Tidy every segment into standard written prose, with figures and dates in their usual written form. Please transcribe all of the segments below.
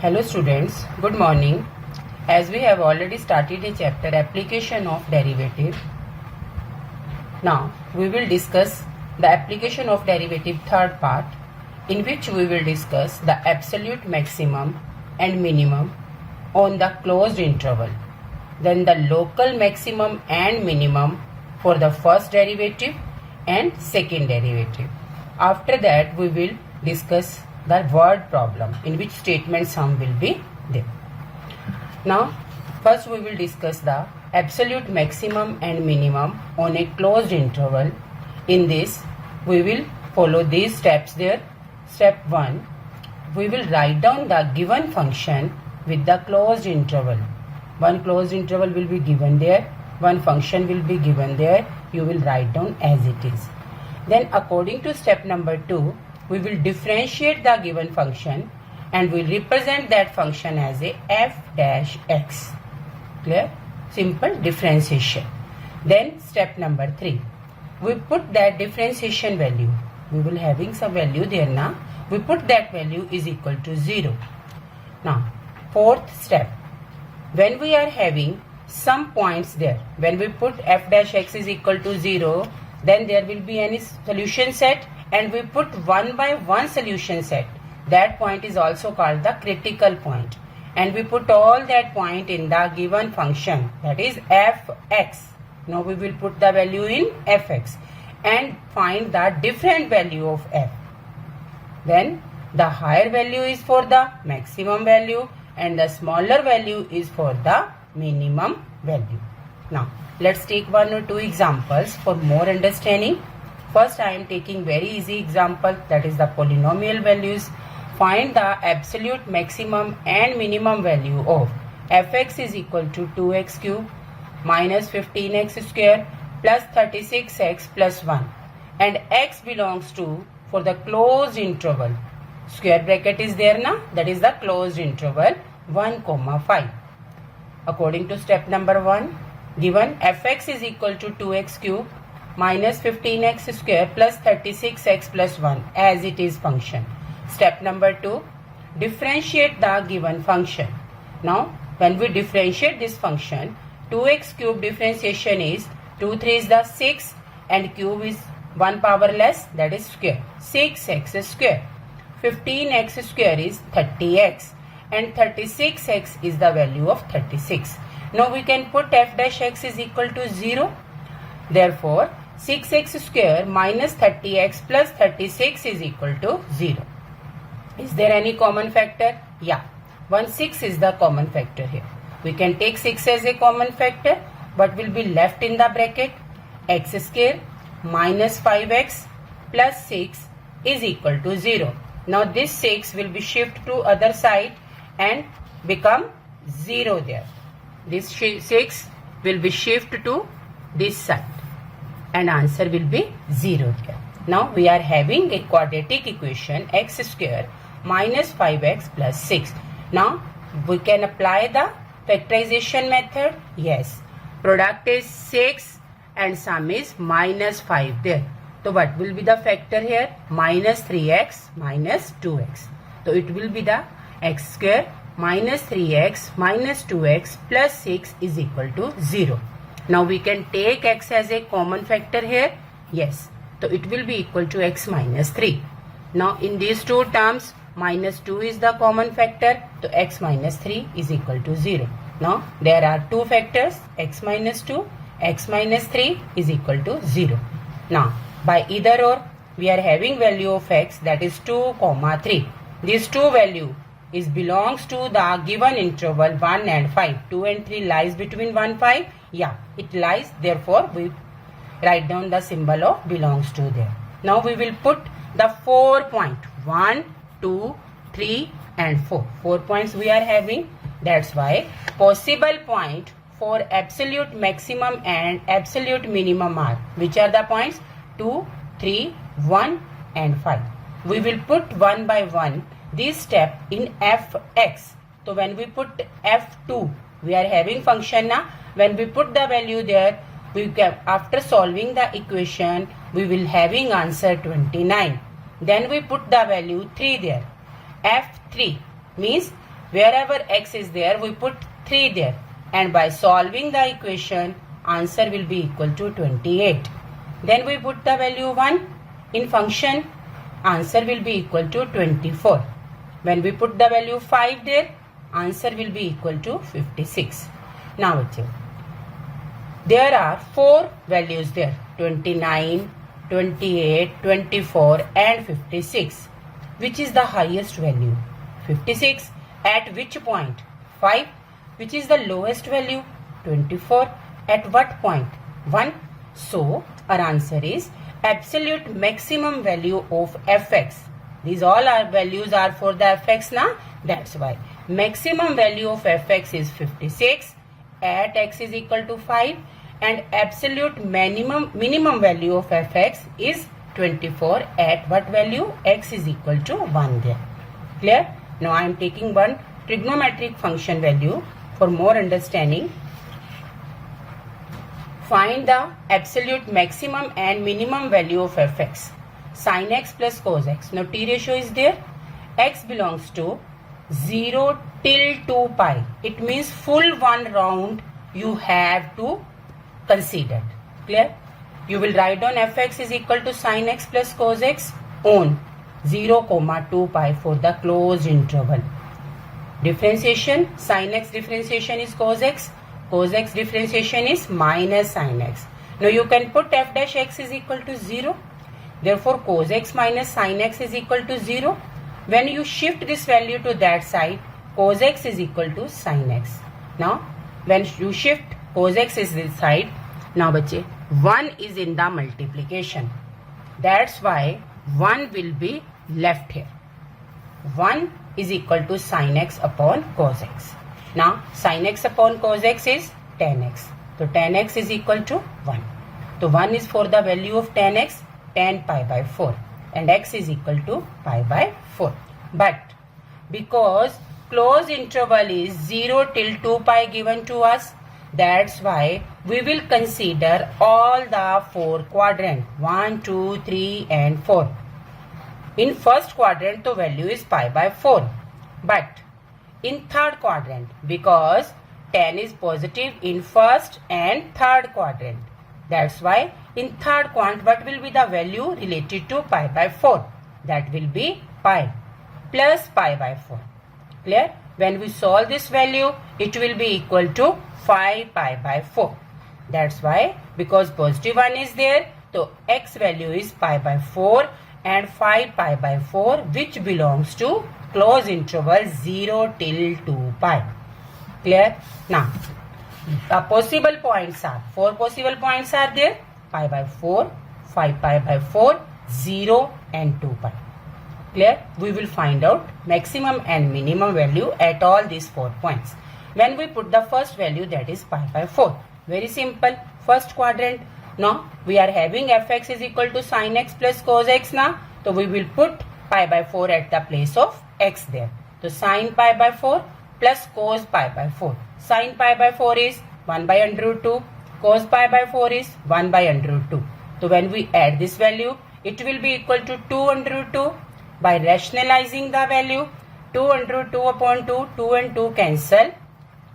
Hello students, good morning. As we have already started a chapter application of derivative, now we will discuss the application of derivative third part, in which we will discuss the absolute maximum and minimum on the closed interval, then the local maximum and minimum for the first derivative and second derivative. After that we will discuss the word problem, in which statement sum will be there. Now first we will discuss the absolute maximum and minimum on a closed interval. In this we will follow these steps there. Step 1, we will write down the given function with the closed interval. One closed interval will be given there, one function will be given there, you will write down as it is. Then according to step number 2, we will differentiate the given function and we will represent that function as a f dash x. Clear? Simple differentiation. Then step number 3, we put that differentiation value. We will having some value there now. We put that value is equal to 0. Now fourth step, when we are having some points there, when we put f dash x is equal to 0, then there will be any solution set and we put one by one solution set. That point is also called the critical point, and we put all that point in the given function, that is fx. Now we will put the value in fx and find the different value of f. Then the higher value is for the maximum value and the smaller value is for the minimum value. Now let's take one or two examples for more understanding. First I am taking very easy example, that is the polynomial values. Find the absolute maximum and minimum value of fx is equal to 2x cube minus 15x square plus 36x plus 1, and x belongs to, for the closed interval, square bracket is there now, that is the closed interval 1, 5. According to step number 1, given fx is equal to 2x cube minus 15x square plus 36x plus 1 as it is function. Step number 2, differentiate the given function. Now when we differentiate this function, 2x cube differentiation is 2 3 is the 6 and cube is 1 powerless, that is square, 6x square. 15x square is 30x and 36x is the value of 36. Now we can put f dash x is equal to 0. Therefore 6x square minus 30x plus 36 is equal to 0. Is there any common factor? Yeah, 6 is the common factor here. We can take 6 as a common factor. What will be left in the bracket? X square minus 5x plus 6 is equal to 0. Now this 6 will be shift to other side and become 0 there. This 6 will be shift to this side and answer will be 0 there. Now we are having a quadratic equation x square minus 5x plus 6. Now we can apply the factorization method. Yes, product is 6 and sum is minus 5 there. So what will be the factor here? Minus 3x minus 2x. So it will be the x square minus 3x minus 2x plus 6 is equal to 0. Now we can take x as a common factor here. Yes, so it will be equal to x minus 3. Now in these two terms, minus 2 is the common factor, so x minus 3 is equal to 0. Now there are two factors, x minus 2, x minus 3 is equal to 0. Now by either or, we are having value of x, that is 2, 3. These two value is belongs to the given interval 1 and 5. 2 and 3 lies between 1 5. Yeah, it lies. Therefore we write down the symbol of belongs to there. Now we will put the 4 point, 1, 2, 3 and 4. 4 points we are having. That's why possible point for absolute maximum and absolute minimum are, which are the points? 2, 3, 1 and 5. We will put one by one this step in fx. So when we put f2, we are having function now. When we put the value there, we can, after solving the equation, we will having answer 29. Then we put the value 3 there. F3 means Wherever x is there, we put 3 there. And by solving the equation, answer will be equal to 28. Then we put the value 1 in function, answer will be equal to 24. When we put the value 5 there, answer will be equal to 56. Now there are 4 values there, 29, 28, 24 and 56. Which is the highest value? 56. At which point? 5. Which is the lowest value? 24. At what point? 1. So our answer is absolute maximum value of fx. These all our values are for the fx now. That's why maximum value of fx is 56 at x is equal to 5, and absolute minimum value of fx is 24 at what value? X is equal to 1 there. Clear? Now I am taking one trigonometric function value for more understanding. Find the absolute maximum and minimum value of fx. Sin x plus cos x. Now t ratio is there. X belongs to 0 till 2 pi. It means full one round you have to consider. Clear? You will write down fx is equal to sin x plus cos x on 0, 2 pi for the closed interval. Differentiation, sin x differentiation is cos x differentiation is minus sin x. Now you can put f dash x is equal to 0. Therefore cos x minus sin x is equal to 0. When you shift this value to that side, cos x is equal to sin x. Now when you shift cos x is this side, now bache 1 is in the multiplication. That's why 1 will be left here. 1 is equal to sin x upon cos x. Now sin x upon cos x is tan x. So tan x is equal to 1. So 1 is for the value of tan x, tan pi by 4. And x is equal to pi by 4. But because closed interval is 0 till 2 pi given to us, that's why we will consider all the 4 quadrants, 1, 2, 3 and 4. In first quadrant the value is pi by 4. But in third quadrant, because tan is positive in first and third quadrant, that's why in third quadrant what will be the value related to pi by 4? That will be pi plus pi by 4. Clear? When we solve this value, it will be equal to 5 pi by 4. That's why, because positive 1 is there, so x value is pi by 4 and 5 pi by 4, which belongs to closed interval 0 till 2 pi. Clear? Now, the possible points are, 4 possible points are there, pi by 4, 5 pi by 4, 0 and 2 pi. Clear? We will find out maximum and minimum value at all these 4 points. When we put the first value, that is pi by 4. Very simple. First quadrant. Now we are having fx is equal to sin x plus cos x now. So we will put pi by 4 at the place of x there. So sin pi by 4 plus cos pi by 4. Sin pi by 4 is 1 by under root 2. Cos pi by 4 is 1 by under root 2. So when we add this value, it will be equal to 2 under root 2. By rationalizing the value, 2 under root 2 upon 2, 2 and 2 cancel.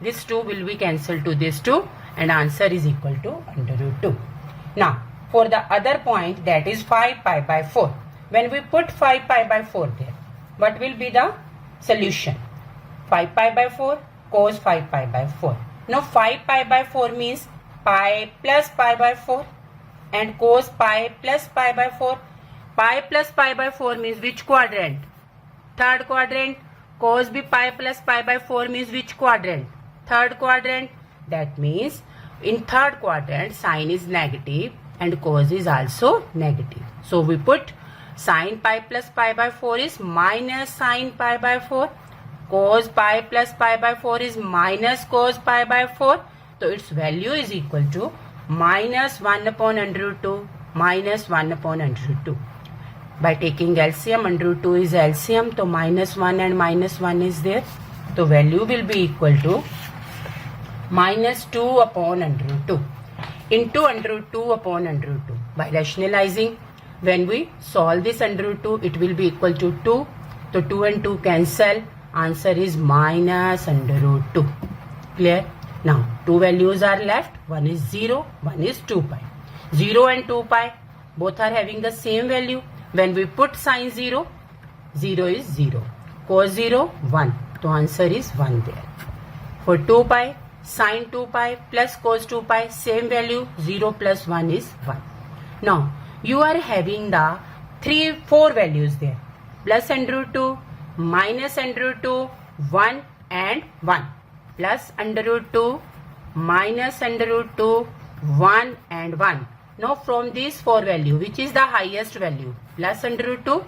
This 2 will be cancelled to this 2 and answer is equal to under root 2. Now, for the other point, that is 5 pi by 4. When we put 5 pi by 4 there, what will be the solution? 5 pi by 4 cos 5 pi by 4. Now 5 pi by 4 means pi plus pi by 4 and cos pi plus pi by 4. Pi plus pi by 4 means which quadrant? Third quadrant. Cos b pi plus pi by 4 means which quadrant? Third quadrant. That means in third quadrant sine is negative and cos is also negative. So we put sin pi plus pi by 4 is minus sin pi by 4. Cos pi plus pi by 4 is minus cos pi by 4. So its value is equal to minus 1 upon under root 2 minus 1 upon under root 2. By taking LCM, under root 2 is LCM, so minus 1 and minus 1 is there. So value will be equal to minus 2 upon under root 2 into under root 2 upon under root 2. By rationalizing, when we solve this under root 2, it will be equal to 2. So 2 and 2 cancel. Answer is minus under root 2. Clear? Now, two values are left. One is 0, one is 2 pi. 0 and 2 pi, both are having the same value. When we put sign 0, 0 is 0. Cos 0, 1. So answer is 1 there. For 2 pi, sin 2 pi plus cos 2 pi, same value, 0 plus 1 is 1. Now, you are having the 4 values there. Plus under root 2, minus under root 2, 1 and 1. Plus under root 2, minus under root 2, 1 and 1. Now from these 4 value, which is the highest value? Plus under root 2,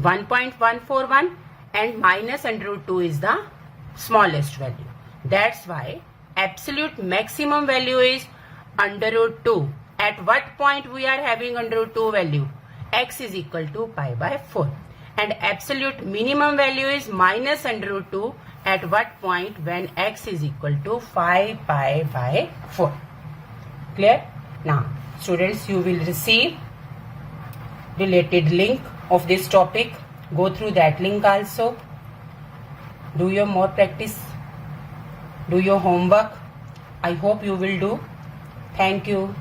1.141 and minus under root 2 is the smallest value. That's why absolute maximum value is under root 2. At what point we are having under root 2 value? X is equal to pi by 4. And absolute minimum value is minus under root 2. At what point? When x is equal to 5 pi by 4. Clear? Now, students, you will receive related link of this topic. Go through that link also. Do your more practice. Do your homework. I hope you will do. Thank you.